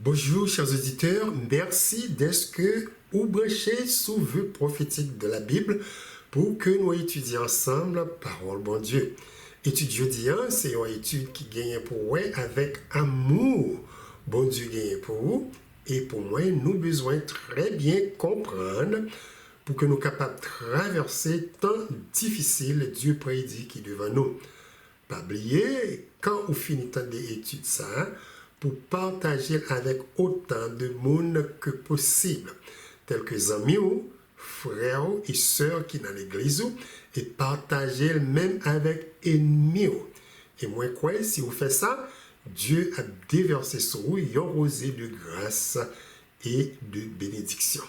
Bonjour chers auditeurs, merci d'être ou branchés sous vue prophétique de la Bible pour que nous étudions ensemble parole bon Dieu. Étude jeudi, c'est une étude qui gagne pour vous avec amour. Bon Dieu gagne pour vous et pour moi, nous besoin très bien comprendre pour que nous capables de traverser temps difficile Dieu prédit qui est devant nous. Pas oublier, quand vous finissez d'étudier ça, pour partager avec autant de monde que possible, tels que amis, frères et sœurs qui sont dans l'église, et partager même avec ennemis. Et moi, quoi, si vous faites ça, Dieu a déversé sur vous une rosée de grâce et de bénédiction.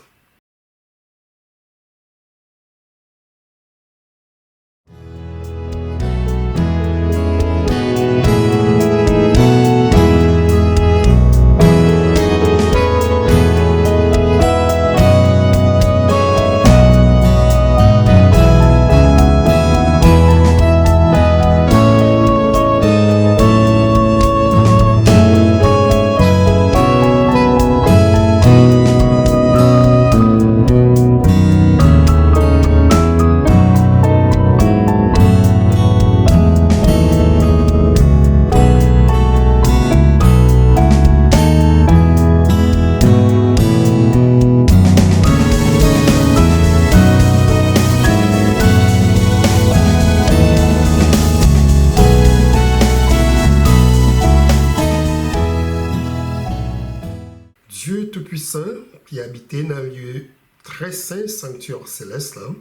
Dieu Tout-Puissant, qui habitait dans le lieu très saint, sanctuaire céleste, là,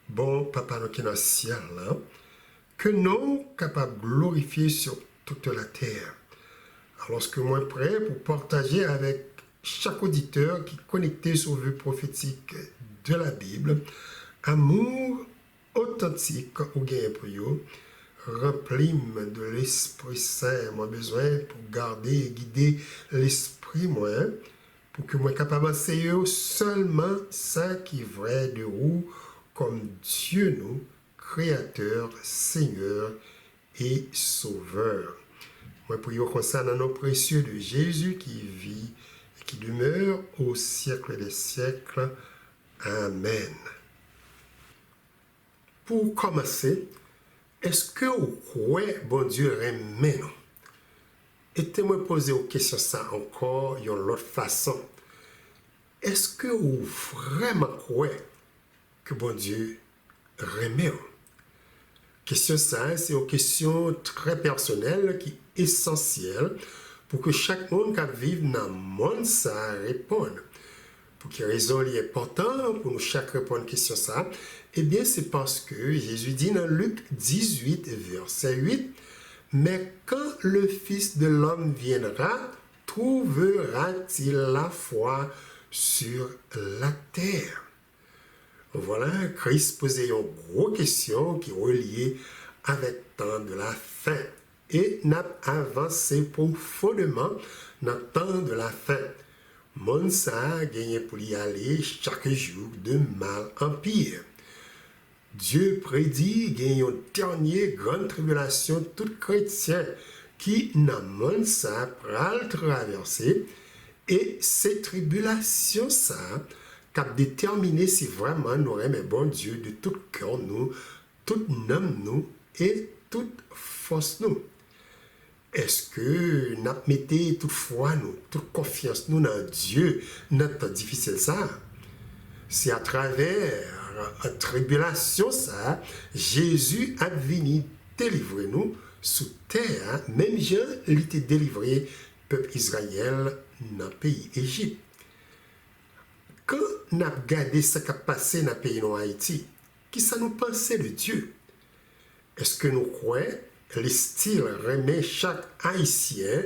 bon papa nous qui est dans le ciel, là, que nous capables de glorifier sur toute la terre. Alors que moi prêt pour partager avec chaque auditeur qui est connecté sur le vue prophétique de la Bible, amour authentique ou gain pour vous, rempli de l'Esprit Saint, moi besoin pour garder et guider l'Esprit moi, pour que moi capable d'enseigner seulement ça qui est vrai de vous, comme Dieu nous, Créateur, Seigneur et Sauveur. Moi prions comme ça dans nos précieux de Jésus qui vit et qui demeure au siècle des siècles. Amen. Pour commencer, est-ce que vous croyez bon Dieu remet nous? Et moi poser aux questions ça encore d'une autre façon. Est-ce que vous vraiment croyez que bon Dieu remet nous? Question ça, c'est une question très personnelle qui est essentielle pour que chaque monde qui vit dans le monde ça réponde. Pour quelle raison il est important pour nous chaque répondre à une question ça? Eh bien, c'est parce que Jésus dit dans Luc 18, verset 8, « Mais quand le Fils de l'homme viendra, trouvera-t-il la foi sur la terre? » Voilà, Christ posait une grosse question qui est reliée avec le temps de la fin. Et n'a avancé profondément dans le temps de la fin. Mon ça a gagné pour y aller chaque jour de mal en pire. Dieu prédit qu'il y a une dernière grande tribulation tout chrétien qui n'a mon ça pral traverser et ces tribulations ça qui déterminer si vraiment nous aimons bon Dieu de tout cœur nous, toute âme nous et toute force nous. Est-ce que nous mettons toute foi nous, toute confiance nous dans Dieu, notre difficile ça? C'est à travers la tribulation ça, Jésus a venu délivrer nous sous terre, même Jean il était délivré peuple Israël dans le pays Égypte. Quand nous avons regardé ce qui a passé dans le pays de Haïti, qui ça nous pensait de Dieu? Est-ce que nous croyons le style remet chaque Haïtien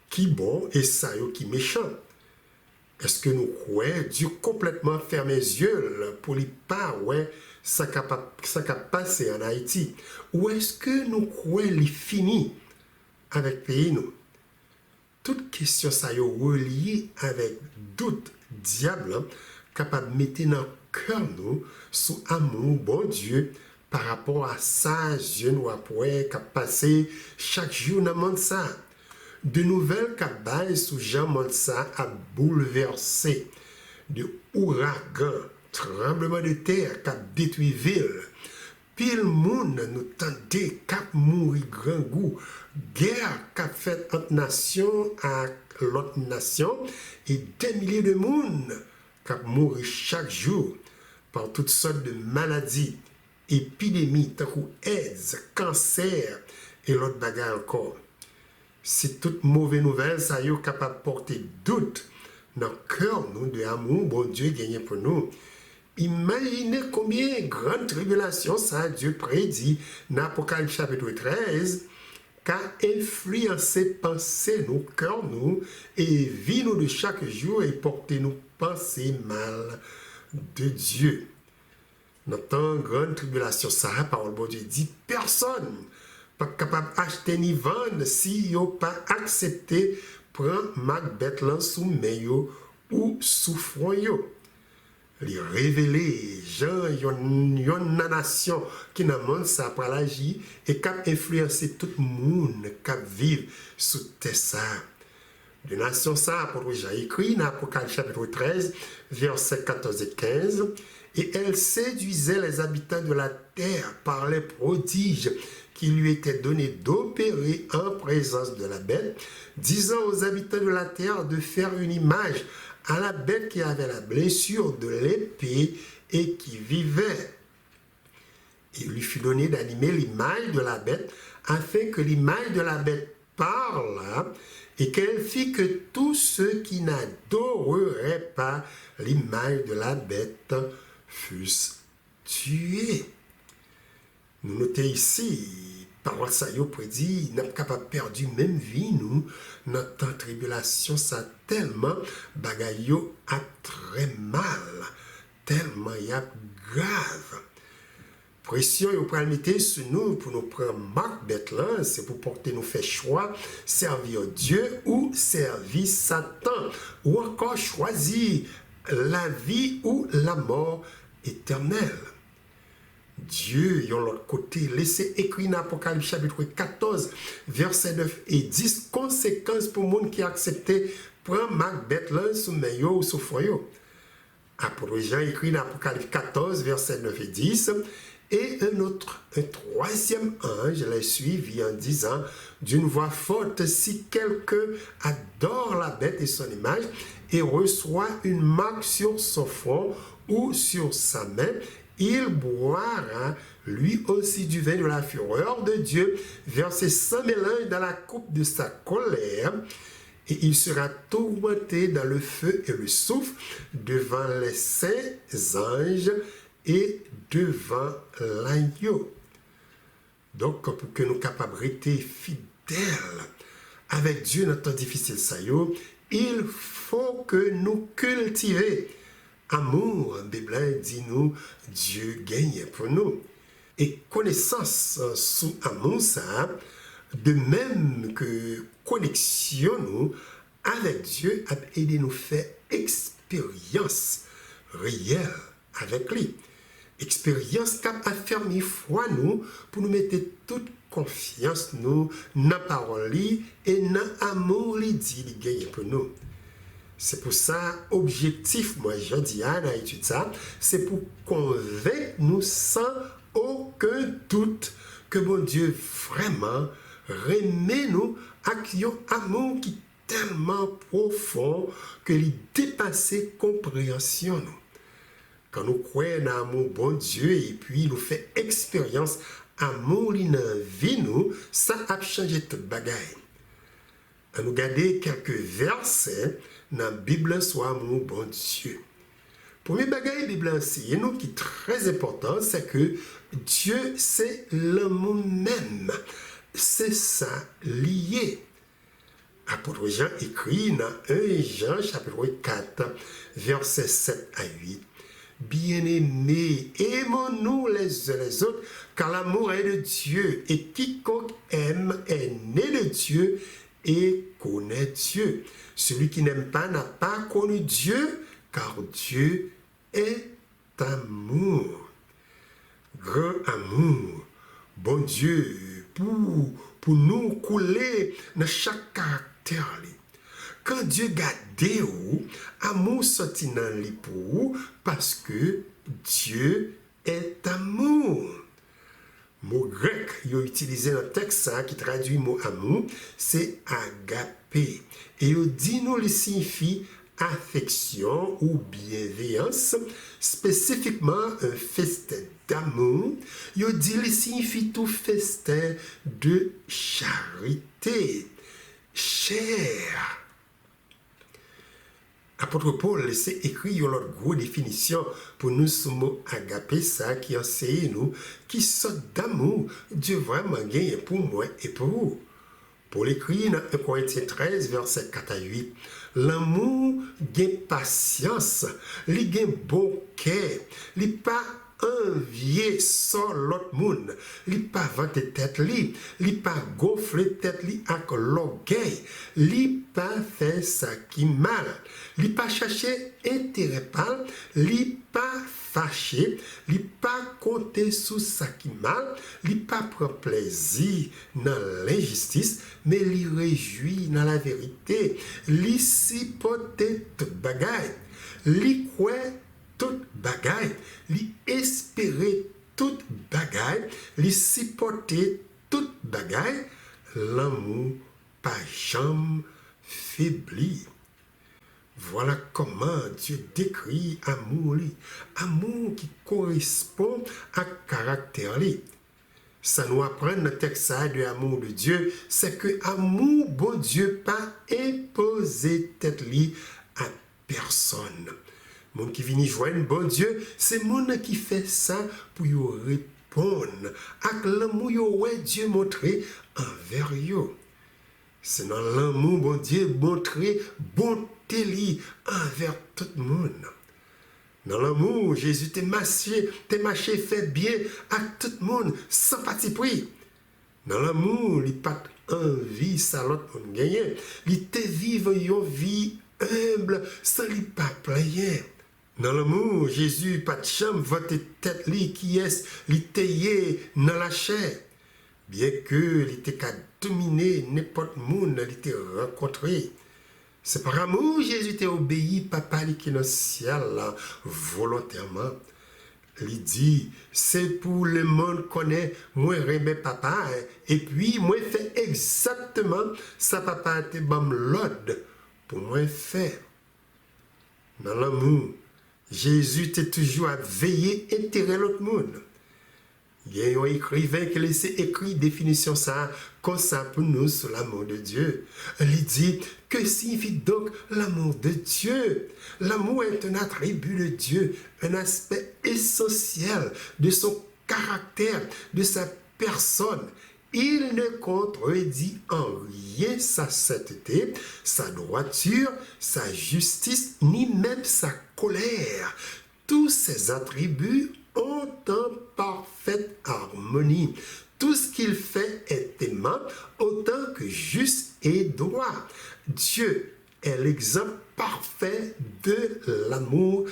qui bon et ça qui méchant? Est-ce que nous croyons Dieu complètement ferme les yeux pour ne pas ouais ça qui a passé en Haïti? Ou est-ce que nous croyons qu'il fini avec le pays nous? Toute question ça est reliée avec doute diable capable de mettre dans le cœur nous sous amour bon Dieu par rapport à ça, je nous après qui a passé chaque jour dans le monde ça. de nouvelles cabanes sous Jean Monsa a bouleversé, de ouragans, tremblements de terre qui a détruit ville. Pile monde nous tendait cap mourir grand goût, guerre qu'a fait entre nations à l'autre nation et des milliers de monde qui mourir chaque jour par toutes sortes de maladies, épidémies, tant que AIDS, cancer et l'autre bagarre encore. Si toute mauvaise nouvelle, ça y est capable de porter doute dans le cœur nous de amour, bon Dieu gagné pour nous. Imaginez combien de grandes tribulations ça Dieu prédit dans Apocalypse chapitre 13, qu'a influencé penser nous, cœur nous, et vie nous de chaque jour et porter nous penser mal de Dieu. Dans tant grande tribulation, ça, la parole de Dieu dit, personne pas capable d'acheter ni vendre si yo pas accepté prendre Macbeth là sous main ou sous front yo. Les révéler gens yon nation qui dans monde ça par l'agir et cap influencer tout le monde qui vivre sous terre ça. De nation ça pour Jean écrit dans Apocalypse chapitre 13 versets 14 et 15. Et elle séduisait les habitants de la terre par les prodiges qui lui étaient donnés d'opérer en présence de la bête, disant aux habitants de la terre de faire une image à la bête qui avait la blessure de l'épée et qui vivait. Il lui fut donné d'animer l'image de la bête afin que l'image de la bête parle et qu'elle fit que tous ceux qui n'adoreraient pas l'image de la bête fussent tués. Nous notons ici, parole ça y prédit, n'a pas perdu même vie nous, notre tribulation ça tellement bagaille a très mal, tellement y a grave. Pression yo pral mettre sur nous pour nous prendre Macbeth là, c'est pour porter nous faire choix, servir Dieu ou servir Satan, ou encore choisir la vie ou la mort éternelle. Dieu, de l'autre côté, laissé écrit dans Apocalypse chapitre 14, versets 9 et 10, conséquences pour le monde qui a accepté prendre Macbeth là sous maillot ou sous foyer. Apôtre Jean écrit dans Apocalypse 14, versets 9 et 10, et un troisième ange l'a suivi en disant d'une voix forte, si quelqu'un adore la bête et son image et reçoit une marque sur son front ou sur sa main, il boira lui aussi du vin de la fureur de Dieu, versé sans mélange dans la coupe de sa colère, et il sera tourmenté dans le feu et le soufre devant les saints anges et devant l'agneau. Donc, pour que nous capables de rester fidèles avec Dieu dans le temps difficile, il faut que nous cultivions amour. La Bible dit nous, Dieu gagne pour nous. Et connaissance sous amour, ça, de même que connexion nous avec Dieu, a aidé nous faire expérience réelle avec lui. Expérience qui a affermi foi nous pour nous mettre toute confiance nous dans la parole et dans l'amour li dit li gagne pour nous. C'est pour ça, objectif, moi je dis à l'étude ça, c'est pour convaincre nous sans aucun doute que bon Dieu vraiment remet nous avec un amour qui est tellement profond que il dépasse compréhension nous. Quand nous croyons dans l'amour bon Dieu et puis nous fait expérience amour dans la vie nous, ça a changé toute bagaille. À nous garder quelques versets dans la Bible sur amour bon Dieu. Premier bagaille Bible enseigne nous qui est très important, c'est que Dieu c'est l'amour même. C'est ça lié. Apôtre Jean écrit dans 1 Jean chapitre 4 versets 7 à 8. Bien-aimés, aimons-nous les uns les autres, car l'amour est de Dieu, et quiconque aime est né de Dieu et connaît Dieu. Celui qui n'aime pas n'a pas connu Dieu, car Dieu est amour. Grand amour, bon Dieu, pour nous couler dans chaque caractère. Quand Dieu garde ou, amour sorti dans li pour parce que Dieu est amour. Mot grec yo utilisé dans le texte ça, qui traduit mot amour, c'est agapé. Et yo dit nous le signifie affection ou bienveillance, spécifiquement un festin d'amour. Yo dit le signifie tout festin de charité. Cher. Apôtre Paul laissé écrit une autre grosse définition pour nous ce mot agapé ça qui enseigne nous qui sort d'amour Dieu vraiment gagne pour moi et pour vous. Paul écrit dans 1 Corinthiens 13 verset 4 à 8 l'amour gagne patience, il gagne bon cœur, il pas envier sans l'autre monde, il pas vanter tête li, il pas gonfler tête li avec l'orgueil, il pas faire ça qui mal, il pas chercher intérêt pas, il pas fâché, il pas compter sur ça qui mal, il pas prend plaisir dans l'injustice, mais il réjouit dans la vérité, il supporte toute bagaille, il croit toute bagaille, li espérer toute bagaille, li supporter toute bagaille, l'amour pas jamais faibli. Voilà comment Dieu décrit amour, amour qui correspond à caractère. Ça nous apprend dans le texte de l'amour de Dieu, c'est que amour, bon Dieu, pas imposer tête li à personne. Monde qui vient joindre bon Dieu, c'est monde qui fait ça pour y répondre à l'amour que Dieu montré envers eux. C'est dans l'amour bon Dieu montré bonté li envers tout le monde. Dans l'amour, Jésus t'es marché fait bien à tout le monde sans parti pris. Dans l'amour, il pas envie ça l'autre monde gagner. Il te vivre une vie humble sans lui pas plaire. Dans l'amour, Jésus, pas de chambre, votre tête li qui est, li teye dans la chair. Bien que il était qu'à dominer n'importe monde, il était rencontré. C'est par amour, Jésus t'a obéi, papa li qui est dans le ciel, là, volontairement. Il dit, c'est pour le monde connaît, moi remets papa, et puis moi fais exactement ça papa te bam l'ordre pour moi faire. Dans l'amour, Jésus t'est toujours à veiller intérêt l'autre monde. Il y a un écrivain qui laisse écrit définition ça comme ça pour nous sur l'amour de Dieu. Il dit que signifie donc l'amour de Dieu. L'amour est un attribut de Dieu, un aspect essentiel de son caractère, de sa personne. Il ne contredit en rien sa sainteté, sa droiture, sa justice, ni même sa colère. Tous ces attributs ont en parfaite harmonie. Tout ce qu'il fait est aimant, autant que juste et droit. Dieu est l'exemple parfait de l'amour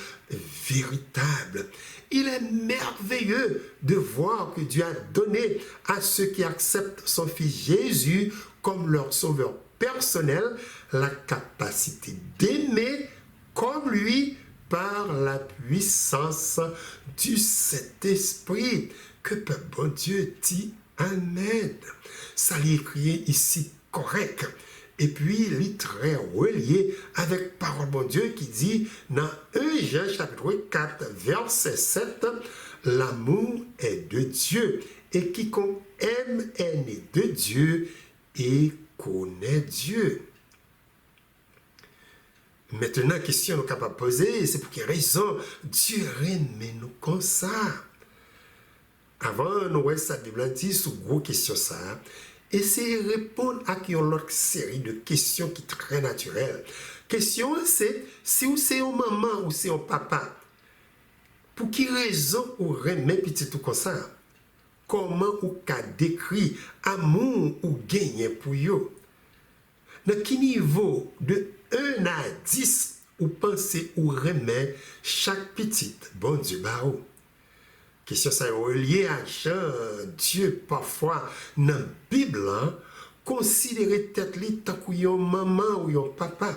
véritable. Il est merveilleux de voir que Dieu a donné à ceux qui acceptent son Fils Jésus comme leur sauveur personnel la capacité d'aimer comme lui par la puissance du Saint-Esprit. Que peut bon Dieu dit Amen. Ça l'est écrit ici correct. Et puis, il est très relié avec parole bon Dieu qui dit dans 1 Jean chapitre 4 verset 7, l'amour est de Dieu et quiconque aime est né de Dieu et connaît Dieu. Maintenant, question nous capable de poser, c'est pour quelle raison Dieu remet nous comme ça. Avant, nous voyons sa Bible dit sur gros question ça. Essayez de répondre à une autre série de questions qui sont très naturelles. Question, c'est si vous c'est une maman ou c'est un papa, pour quelle raison vous remet petit tout comme ça? Comment vous décrit amour ou gagner pour vous? Dans quel niveau de 1 à 10 vous pensez ou remet chaque petite bon Dieu barreau? Question ça est reliée à Jean, Dieu parfois dans la Bible, considérer tête li tant que yon maman ou yon papa.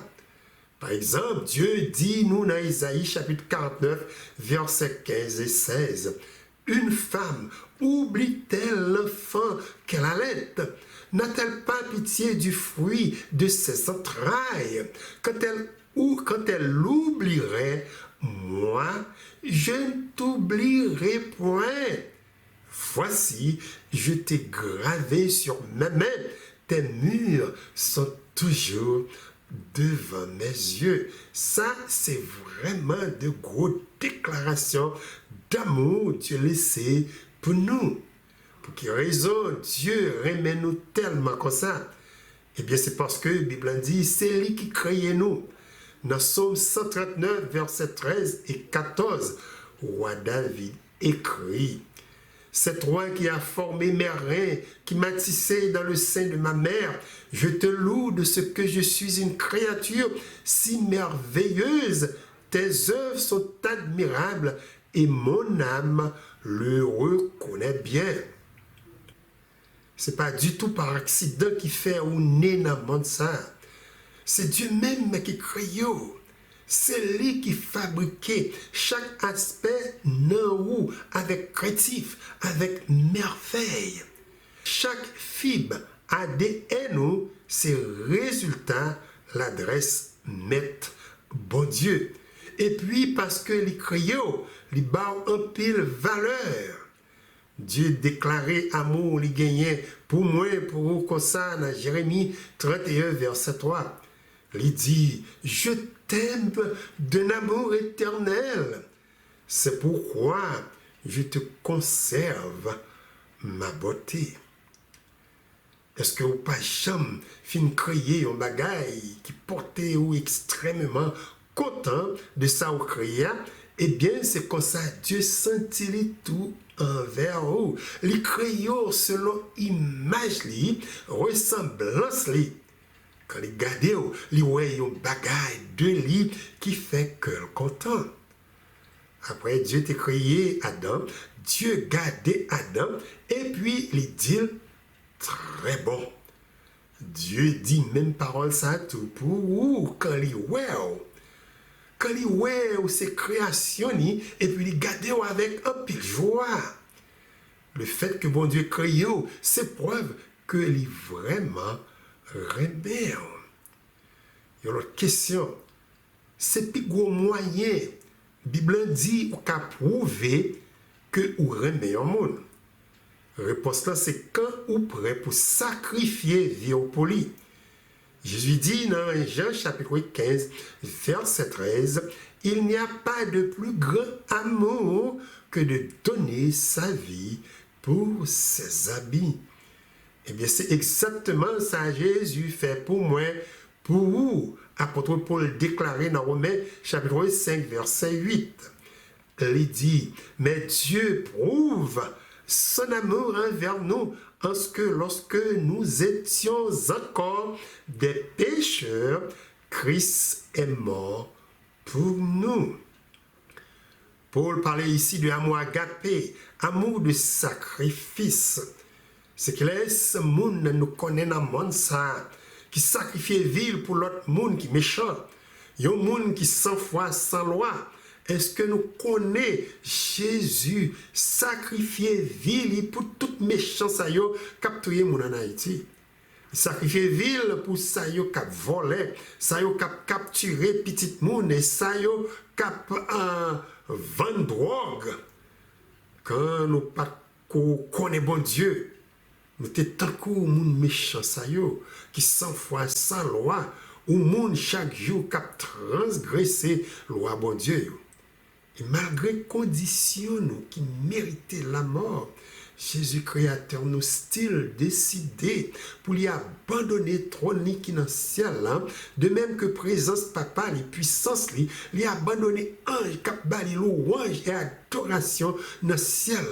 Par exemple, Dieu dit nous dans Isaïe chapitre 49, versets 15 et 16, « Une femme oublie-t-elle l'enfant qu'elle allait? N'a-t-elle pas pitié du fruit de ses entrailles? Quand elle l'oublierait, moi, je ne t'oublierai point. Voici, je t'ai gravé sur ma main, tes murs sont toujours devant mes yeux. » Ça, c'est vraiment de grosses déclarations d'amour Dieu laissé pour nous. Pour quelle raison Dieu remet nous tellement comme ça? Eh bien, c'est parce que la Bible dit, c'est lui qui crée nous. Dans Psaume 139, versets 13 et 14, roi David écrit, « C'est toi qui as formé mes reins, qui m'as tissé dans le sein de ma mère. Je te loue de ce que je suis une créature si merveilleuse. Tes œuvres sont admirables et mon âme le reconnaît bien. » Ce n'est pas du tout par accident qui fait ou né dans le monde ça. C'est Dieu même qui crée. C'est lui qui fabriquait chaque aspect non avec créatif, avec merveille. Chaque fibre ADN, c'est résultat l'adresse mettre bon Dieu. Et puis parce que les créaux, les bas en pile valeur. Dieu déclarait amour, les gagnait pour moi, pour vous, comme ça, dans Jérémie 31, verset 3. Il dit, je t'aime d'un amour éternel. C'est pourquoi je te conserve ma beauté. Est-ce que vous pas jamais fin créer un bagaille qui portait ou extrêmement content de ça ou créer? Eh bien, c'est comme ça, Dieu sentit tout envers vous. Les créaux selon image, ressemblance, quand les gardez, les voyez un bagaille de lui qui fait cœur content. Après, Dieu t'a créé Adam, Dieu gardait Adam, et puis il dit très bon. Dieu dit même parole ça tout pour vous quand il voit. Quand il voit ses créations, et puis il garde avec un peu de joie. Le fait que bon Dieu crée, c'est preuve que il est vraiment rebelle. Il y a une autre question. C'est plus gros moyen. La Bible dit qu'on a prouvé que vous remet au monde. La réponse là, c'est quand vous prêt pour sacrifier vie pour lui. Jésus dit dans Jean chapitre 15, verset 13, « Il n'y a pas de plus grand amour que de donner sa vie pour ses habits. » Eh bien, c'est exactement ça Jésus fait pour moi, pour vous. Apôtre Paul déclaré dans Romains chapitre 5, verset 8. Il dit, « Mais Dieu prouve son amour envers nous, en ce que lorsque nous étions encore des pécheurs, Christ est mort pour nous. » Paul parlait ici de amour agapé, amour de sacrifice. C'est que ce monde nous connaît dans le monde ça, qui sacrifie vie pour l'autre monde qui est méchant. Il y a un monde qui sans foi, sans loi. Est-ce que nous connaissons Jésus sacrifier vie pour toute méchance qui a capturé mon en Haïti? Sacrifier vie pour ça qui a volé, ça qui a capturé petit monde et ça qui a vendu drogue. Quand nous pas connaissons bon Dieu, nous sommes tant que monde méchant ça qui sans foi, sans loi, ou monde chaque jour qui a transgressé la loi bon Dieu. Et malgré conditions qui méritaient la mort, Jésus créateur nous style décidé pour lui abandonner trône qui dans le ciel, de même que présence papa, les puissances, lui abandonner ange, cap bali louange et adoration dans le ciel,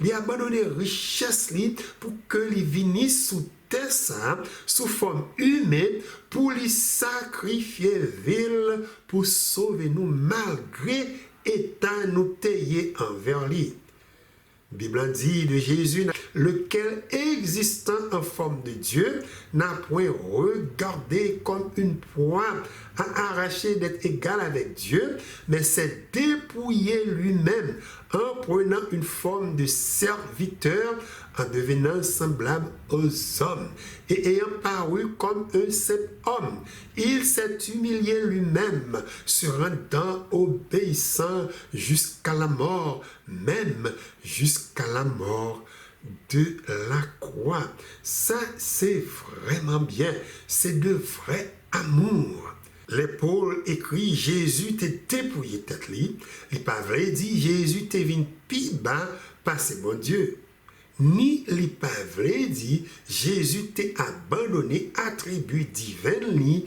lui abandonner richesse pour que lui vinisse sous terre sous forme humaine pour lui sacrifier ville pour sauver nous malgré état nous taillé envers lui. Bible dit de Jésus, lequel existant en forme de Dieu, n'a point regardé comme une proie à arracher d'être égal avec Dieu, mais s'est dépouillé lui-même en prenant une forme de serviteur, en devenant semblable aux hommes, et ayant paru comme un simple homme, il s'est humilié lui-même, se rendant obéissant jusqu'à la mort, même jusqu'à la mort de la croix. Ça, c'est vraiment bien. C'est de vrai amour. Les Paul écrit, Jésus t'est dépouillé tête li. Il pas vrai dit, Jésus t'est venu pi bas par ses bon Dieu. Ni li pas vrai dit, Jésus t'est abandonné attribut divin li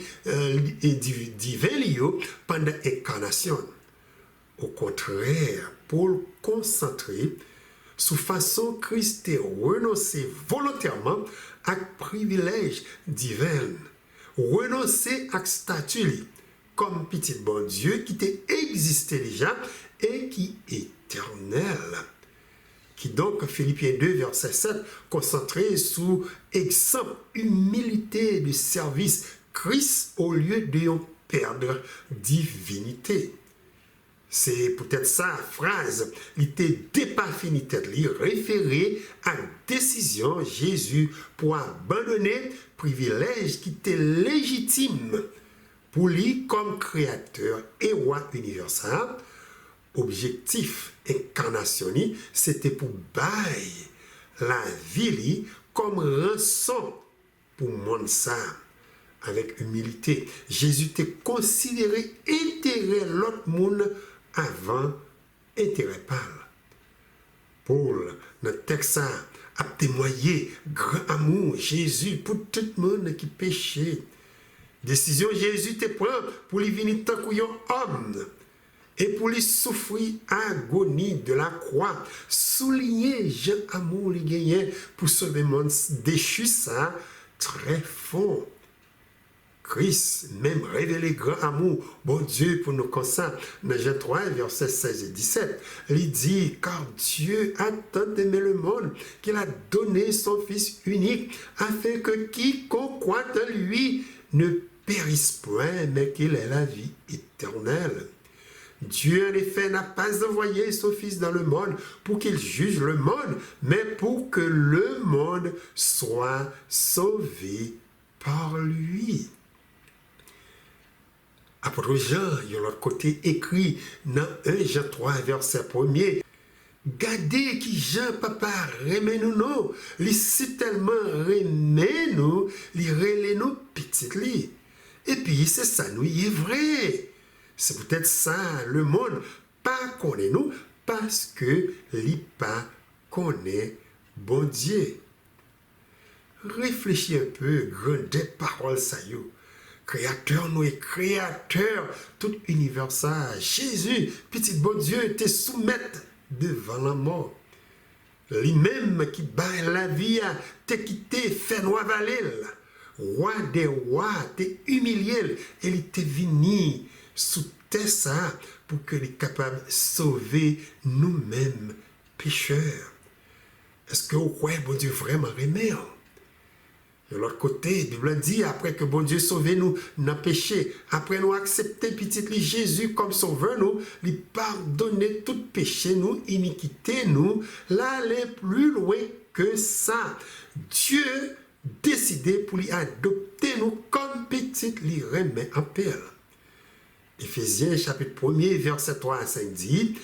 pendant l'incarnation. Au contraire, Paul concentré sous façon Christ est renoncé volontairement à privilège divin, renoncé à statut comme petit bon Dieu qui t'est existé déjà et qui est éternel. Qui donc, Philippiens 2, verset 7, concentré sous exemple humilité de service Christ au lieu de perdre divinité. C'est peut-être ça, phrase, il était déparfini tête, référé à décision Jésus pour abandonner privilège qui était légitime pour lui comme créateur et roi universel. Objectif incarnationnel, c'était pour bailler la vie comme rançon pour monde ça. Avec humilité, Jésus t'a considéré intérêt l'autre monde avant intérêt pâle. Paul, dans le texte, a témoigné grand amour Jésus pour tout le monde qui péchait. Décision Jésus te prend pour lui venir tant qu'un homme et pour lui souffrir agonie de la croix. Souligner Jean amour lui gagné pour sauver le monde déchu ça très fort. Christ même révélé grand amour, bon Dieu, pour nous comme ça. Dans Jean 3, versets 16 et 17, il dit, car Dieu a tant aimé le monde qu'il a donné son Fils unique, afin que quiconque croit en lui ne périsse point, mais qu'il ait la vie éternelle. Dieu, en effet, n'a pas envoyé son Fils dans le monde pour qu'il juge le monde, mais pour que le monde soit sauvé par lui. Apôtre Jean, de l'autre côté, écrit dans 1 Jean 3, verset 1er, gardez qui Jean, papa, remet nous, non, li si tellement remet nous, li relè nous petit li. Et puis, c'est ça, nous, il est vrai. C'est peut-être ça, le monde, pas connaît nous, parce que li pas connaît bon Dieu. Réfléchis un peu, grandeur parole ça yo. Créateur, nous est créateur, tout univers ça. Jésus, petit bon Dieu, te soumettre devant la mort. Lui-même qui bat la vie, te quitté, fait noir valer. Roi des rois, te humilié, et il te venu sous terre ça pour que les capable de sauver nous-mêmes pécheurs. Est-ce que vous croyez bon Dieu vraiment remet? De l'autre côté, la Bible dit, après que bon Dieu sauve nous dans le péché, après nous accepter petit Jésus comme sauveur, nous, lui pardonner tout péché, nous, iniquité, nous, l'aller plus loin que ça. Dieu décidé pour lui adopter nous comme petit, lui remet en paix. Éphésiens chapitre 1er, verset 3 à 5 dit,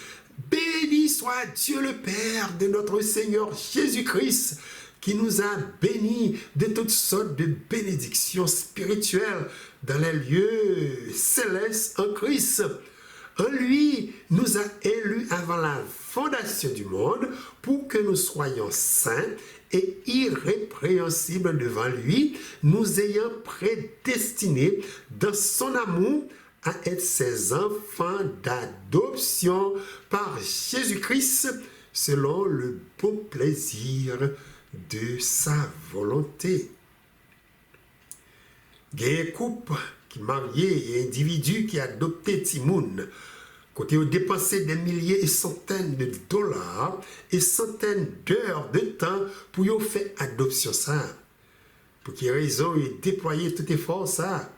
béni soit Dieu le Père de notre Seigneur Jésus-Christ, qui nous a bénis de toutes sortes de bénédictions spirituelles dans les lieux célestes en Christ. En lui, nous a élus avant la fondation du monde pour que nous soyons saints et irrépréhensibles devant lui, nous ayant prédestinés dans son amour à être ses enfants d'adoption par Jésus-Christ selon le bon plaisir de sa volonté. Il y a un couple qui est marié et un individu qui a adopté Timoun Côté où dépenser des milliers et centaines de dollars et centaines d'heures de temps pour y faire adoption ça. Pour quelle raison ils déployer tout effort ça?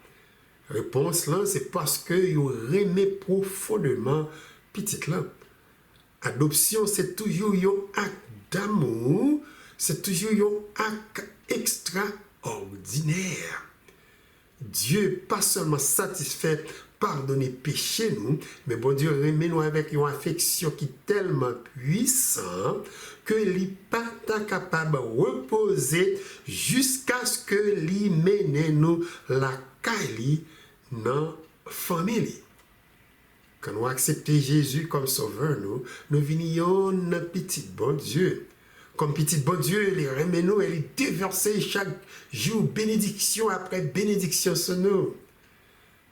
Réponse là, c'est parce que ils remet profondément petite là. Adoption, c'est toujours un acte d'amour, c'est toujours un acte extraordinaire. Dieu pas seulement satisfait pardonner péché nous, mais bon Dieu remet nous avec une affection qui est tellement puissante que il pas capable de reposer jusqu'à ce que lui mène nous la caille dans la famille. Quand nous acceptons Jésus comme sauveur, nous venions un petit bon Dieu. Comme petit bon Dieu, il remet nous et il déverse chaque jour bénédiction après bénédiction sur nous.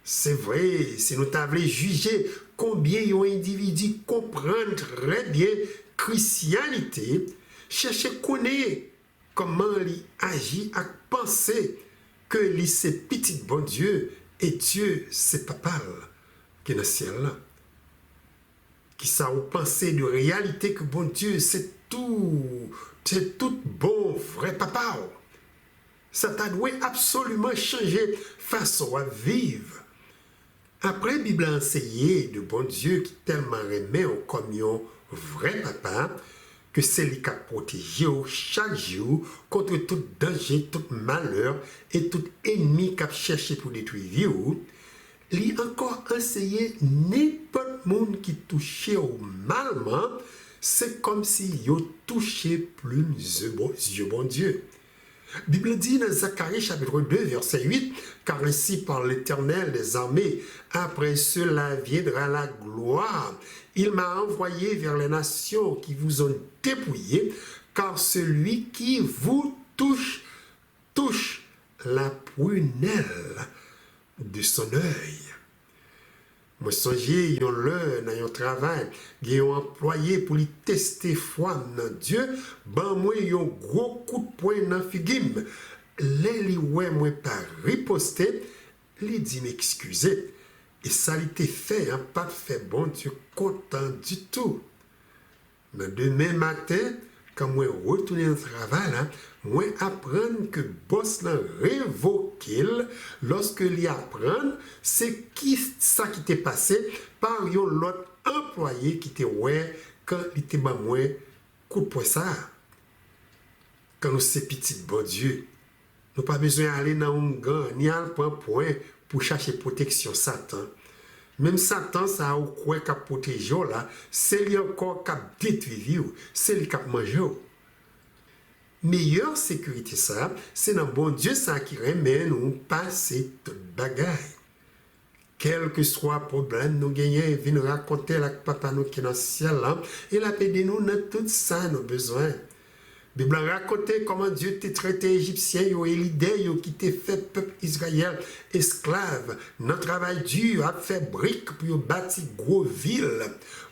C'est vrai, si nous t'avons jugé combien un individu comprend très bien la christianité, chercher à connaître comment il agit, à penser que lui c'est petit bon Dieu et Dieu c'est papa qui est dans le ciel là. Qui ça vous pensez de réalité que bon Dieu c'est tout bon vrai papa. Ça t'a dû absolument changer façon à vivre. Après la Bible a enseigné de bon Dieu qui tellement remet comme un vrai papa que c'est lui qui a protégé chaque jour contre tout danger, tout malheur et tout ennemi qui a cherché pour détruire vous. Il a encore enseigné n'importe monde qui touchait au malement, c'est comme si il touchait plus bon Dieu. La Bible dit dans Zacharie chapitre 2 verset 8, car ainsi par l'Éternel des armées, après cela viendra la gloire. Il m'a envoyé vers les nations qui vous ont dépouillé, car celui qui vous touche la prunelle de son œil. Moi, songez, ils ont l'heure dans leur travail, ils ont employé pour lui tester foi dans Dieu, ben moi, ils ont gros coup de poing dans la figure. Les ouais, moi, pas riposter, les dit m'excuser. Et ça l'était fait, hein, pas fait bon Dieu content du tout. Mais demain matin, quand moi retourner au travail, là, moi apprendre que boss l'a révoqué lorsque l'y apprendre, c'est qui ça qui t'est passé par l'autre employé qui était ouais quand il était bas moi coup de poing ça. Quand nous c'est petit bon Dieu, nous pas besoin d'aller dans un gang ni à point pour chercher protection Satan. Même Satan, ça a quoi qui a protégé là, c'est lui encore qui a détruit, c'est lui qui a mangé. Meilleure sécurité ça, c'est dans bon Dieu ça qui remet nous passer toute bagaille. Quel que soit le problème nous gagnons, venez nous raconter avec papa nous qui est dans le ciel là, et la paix de nous dans tout ça nos besoins. La Bible raconte comment Dieu t'a traité Égyptien et l'idée qui t'a fait peuple Israël esclave. Notre travail dur a fait briques pour bâtir gros villes,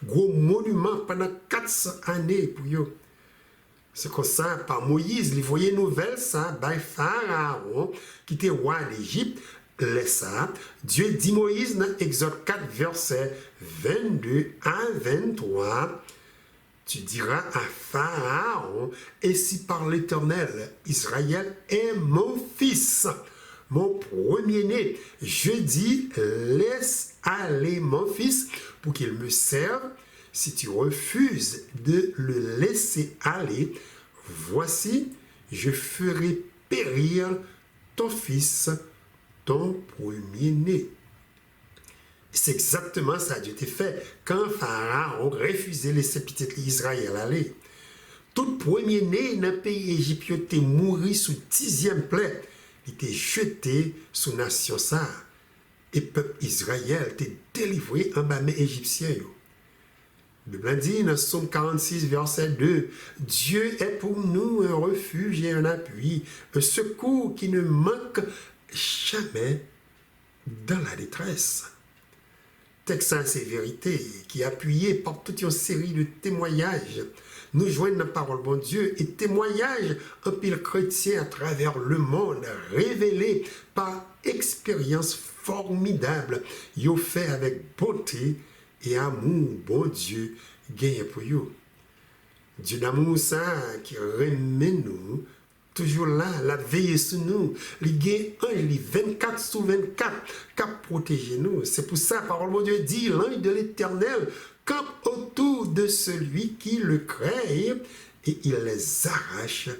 gros monuments pendant 400 années pour eux. C'est comme ça, par Moïse, il voyait nouvelle ça, by Pharaon, qui était roi d'Égypte. Laisse ça. Dieu dit Moïse dans Exode 4, verset 22 à 23. Tu diras à Pharaon, ainsi par l'Éternel, Israël est mon fils, mon premier-né. Je dis, laisse aller mon fils pour qu'il me serve. Si tu refuses de le laisser aller, voici, je ferai périr ton fils, ton premier-né. C'est exactement ça Dieu t'a fait quand Pharaon refusait de laisser petit Israël aller. Tout premier-né dans le pays égyptien était mouru sous 10e plaie. Il était jeté sous nation ça. Et le peuple Israël était délivré en bas main égyptien. La Bible dit dans Psaume 46, verset 2, Dieu est pour nous un refuge et un appui, un secours qui ne manque jamais dans la détresse. Texte c'est vérité, qui est appuyé par toute une série de témoignages. Nous joignent la parole de bon Dieu et témoignages un pile chrétien à travers le monde, révélés par expérience formidable, ils ont fait avec beauté et amour, bon Dieu, gagne pour vous. Dieu d'amour, ça, qui remet nous, toujours là, la veille sur nous. Il gagne ange, 24 sur 24, qui protège nous. C'est pour ça, parole de Dieu dit, l'ange de l'Éternel campe autour de celui qui le craint et il les arrache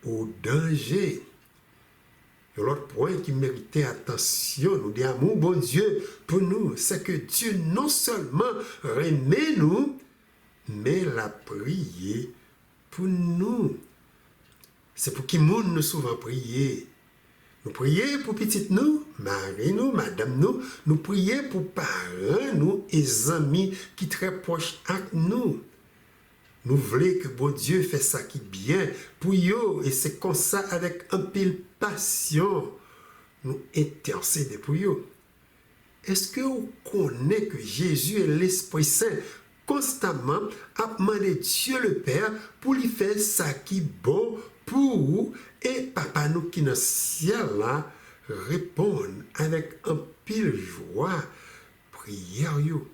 au danger. Et l'autre point qui méritait attention, nous dit amour, bon Dieu, pour nous, c'est que Dieu non seulement remet nous, mais l'a prié pour nous. C'est pour qui nous souvent prier. Nous prions pour petite nous, Marie nous, madame nous, nous prions pour parents nous et amis qui très proches avec nous. Nous voulons que bon Dieu fait ça qui bien pour eux et c'est comme ça avec un pile passion nous intercéder pour eux. Est-ce que vous connaissez que Jésus et l'Esprit Saint constamment a demandé Dieu le Père pour lui faire ça qui bon pour vous et papa nous qui dans le ciel là répondent avec un pile joie prière yo.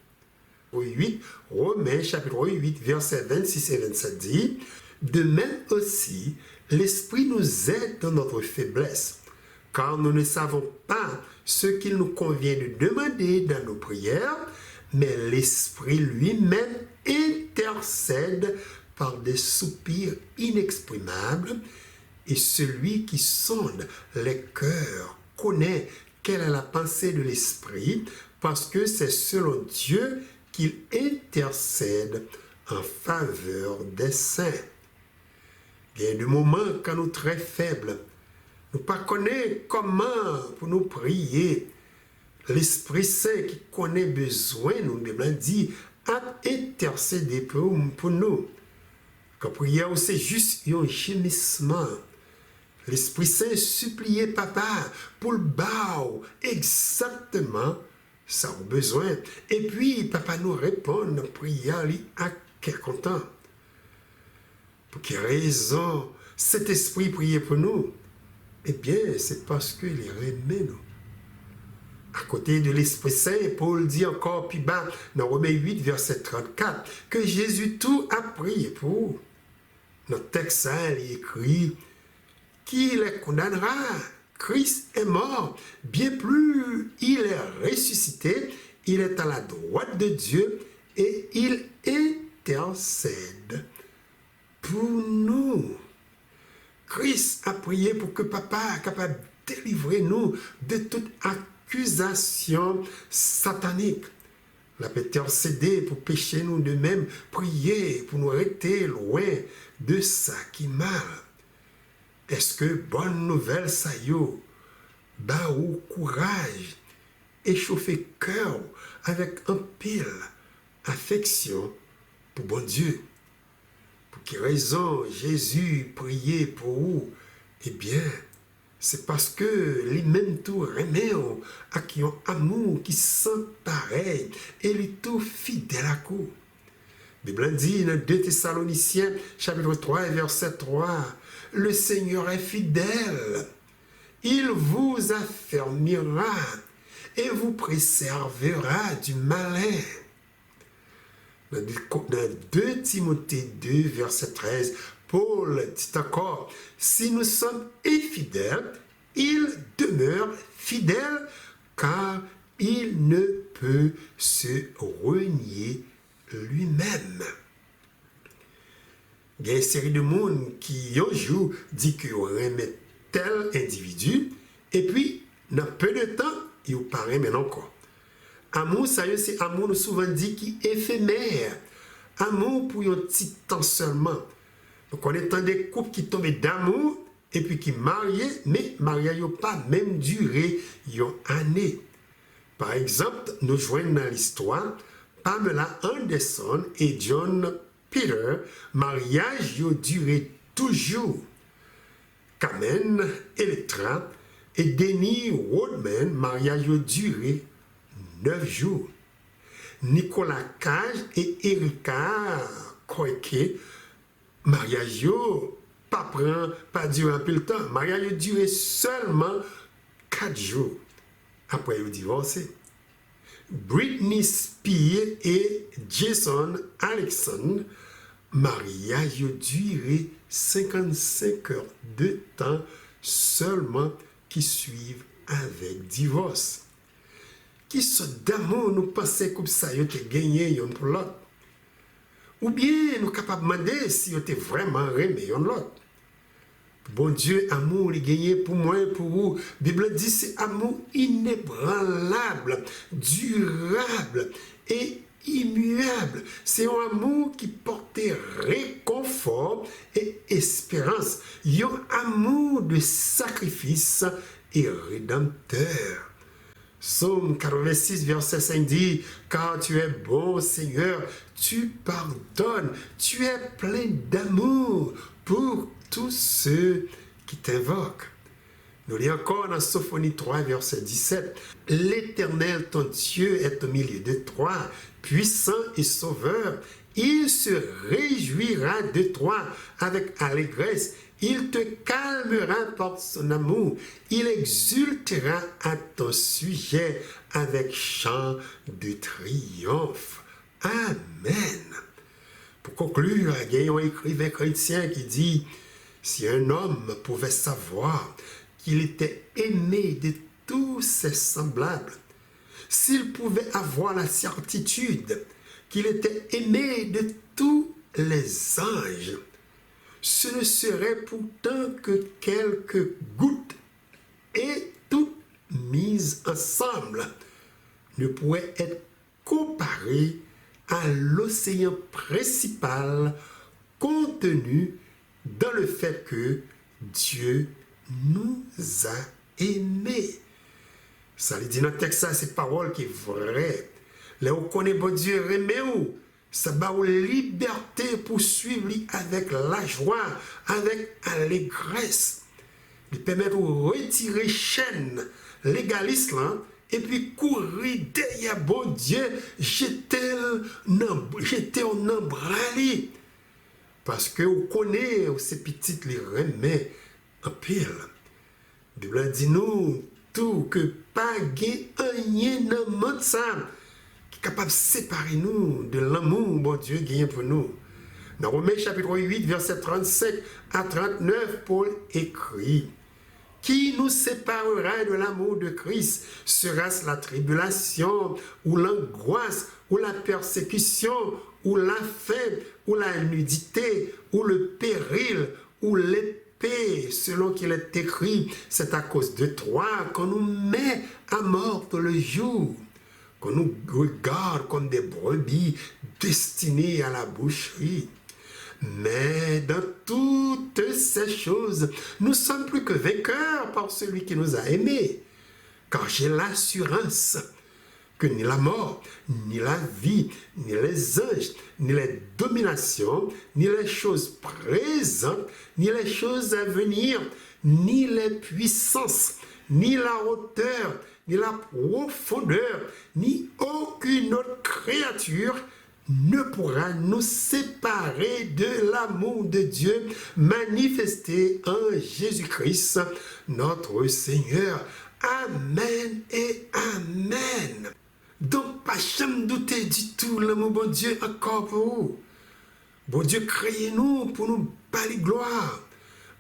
8, Romains chapitre 8, versets 26 et 27 dit, de même aussi, l'Esprit nous aide dans notre faiblesse, car nous ne savons pas ce qu'il nous convient de demander dans nos prières, mais l'Esprit lui-même intercède par des soupirs inexprimables, et celui qui sonde les cœurs connaît quelle est la pensée de l'Esprit, parce que c'est selon Dieu qu'il intercède en faveur des saints. Il y a des moments quand nous sommes très faibles, nous ne connaissons pas comment pour nous prier. L'Esprit Saint qui connaît besoin, nous dit, a intercédé pour nous. Quand prière, c'est juste un gémissement. L'Esprit Saint suppliait papa pour le bas exactement ça a besoin. Et puis, papa nous répond, notre prière, à quel content. Pour quelle raison cet esprit priait pour nous? Eh bien, c'est parce qu'il remet nous. À côté de l'Esprit Saint, Paul dit encore plus bas, dans Romains 8, verset 34, que Jésus tout a prié pour. Notre texte, il écrit, qui les condamnera? Christ est mort, bien plus, il est ressuscité, il est à la droite de Dieu et il intercède pour nous. Christ a prié pour que papa soit capable de délivrer nous de toute accusation satanique. Il a intercédé pour pécher nous de même, prier pour nous arrêter loin de ça qui mal. Est-ce que bonne nouvelle ça yo, ba ou courage, échauffer cœur avec un pile affection pour bon Dieu? Pour quelle raison Jésus priait pour vous? Eh bien, c'est parce que lui-même tout remet à qui ont amour, qui sont pareil, et lui tout fidèle à coup. La Bible dit dans 2 Thessaloniciens, chapitre 3, verset 3, le Seigneur est fidèle, il vous affermira et vous préservera du malin. Dans 2 Timothée 2, verset 13, Paul dit encore, si nous sommes infidèles, il demeure fidèle car il ne peut se renier lui-même. Il y a une série de monde qui un jour dit qu'il remet tel individu et puis dans peu de temps il paraît maintenant encore. Amour, ça c'est amour nous souvent dit qui est éphémère. Amour pour un petit temps seulement. Donc on est dans des couples qui tombent d'amour et puis qui marient, mais mariage n'a pas même duré une année. Par exemple, nous joignons dans l'histoire Pamela Anderson et John Peter, mariage a duré toujours. Carmen Electra et Denny Rodman, mariage a duré 9 jours. Nicolas Cage et Erika Koike, mariage pas duré un peu de temps. Mariage a duré seulement 4 jours. Après, ils ont divorcé. Britney Spears et Jason Alexander, mariage a duré 55 heures de temps seulement qui suivent avec divorce. Qui sorte d'amour nous pensons comme ça, ils ont gagné yon pour l'autre. Ou bien nous capables de demander si ils ont vraiment aimé yon l'autre. Bon Dieu, amour, il gagné pour moi et pour vous. La Bible dit c'est amour inébranlable, durable et immuable. C'est un amour qui porte réconfort et espérance. Un amour de sacrifice et rédempteur. Psaume 86, verset 5 dit, « Car tu es bon, Seigneur, tu pardonnes, tu es plein d'amour pour tous ceux qui t'invoquent. » Nous lisons encore dans Sophonie 3, verset 17. « L'Éternel, ton Dieu, est au milieu de toi, puissant et sauveur. Il se réjouira de toi avec allégresse. Il te calmera par son amour. Il exultera à ton sujet avec chant de triomphe. » Amen. Pour conclure, il y a un écrivain chrétien qui dit, si un homme pouvait savoir qu'il était aimé de tous ses semblables, s'il pouvait avoir la certitude qu'il était aimé de tous les anges, ce ne serait pourtant que quelques gouttes et toutes mises ensemble ne pourraient être comparées à l'océan principal contenu dans le fait que Dieu nous a aimés. Ça lui dit dans le texte, c'est parole qui est vraie. Là où on connaît bon Dieu, aimez-vous. Ça va vous liberté pour suivre avec la joie, avec allégresse. Il permet de retirer chaîne légaliste là, et puis courir derrière bon Dieu, jeter en embrasé. Parce que vous connaissez ces petites les remets en pile. La Bible dit nous tout que pas rien dans le monde ça qui est capable de séparer nous de l'amour bon Dieu gagne pour nous. Dans Romains chapitre 8 verset 35 à 39, Paul écrit: qui nous séparera de l'amour de Christ? Sera-ce la tribulation, ou l'angoisse, ou la persécution, ou la faim, ou la nudité, ou le péril, ou l'épée, selon qu'il est écrit, c'est à cause de toi qu'on nous met à mort tout le jour, qu'on nous regarde comme des brebis destinées à la boucherie. Mais dans toutes ces choses, nous sommes plus que vainqueurs par celui qui nous a aimés. Car j'ai l'assurance que ni la mort, ni la vie, ni les anges, ni les dominations, ni les choses présentes, ni les choses à venir, ni les puissances, ni la hauteur, ni la profondeur, ni aucune autre créature ne pourra nous séparer de l'amour de Dieu manifesté en Jésus-Christ, notre Seigneur. Amen et Amen. Donc, pas jamais douter du tout l'amour bon Dieu encore pour vous. Bon Dieu, créez-nous pour nous parler gloire.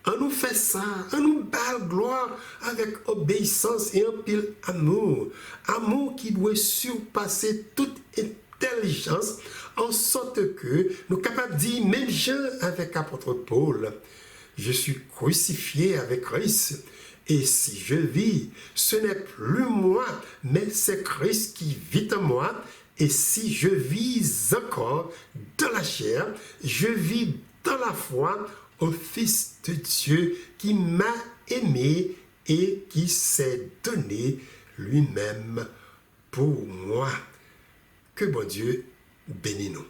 On nous fait ça, on nous parle gloire avec obéissance et un pile amour. Amour qui doit surpasser toute intelligence, en sorte que nous sommes capables de dire, même Jean avec l'apôtre Paul, je suis crucifié avec Christ, et si je vis, ce n'est plus moi, mais c'est Christ qui vit en moi, et si je vis encore dans la chair, je vis dans la foi au Fils de Dieu qui m'a aimé et qui s'est donné lui-même pour moi. Que bon Dieu bénisse nous.